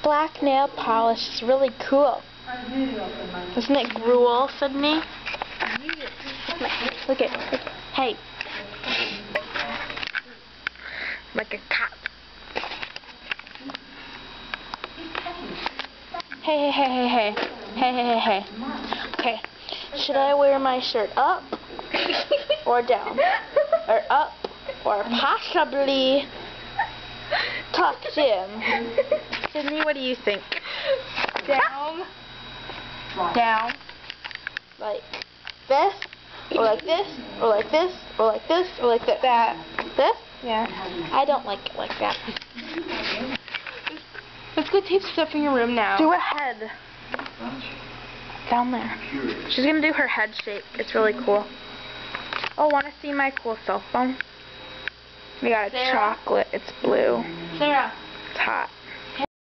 black nail polish is really cool. Isn't it gruel, Sydney? Look at, hey. Like a cat. Hey. Hey. Okay. Should I wear my shirt up or down? Or up or possibly tucked in? Sydney, what do you think? Down. Down. Like this? Or like this? Or like this? Or like this? Or like this? This? Yeah. I don't like it like that. Let's go tape stuff in your room now. Do a head. Down there. She's gonna do her head shape. It's really cool. Oh, wanna see my cool cell phone? We got a chocolate. It's blue. Sarah. It's hot.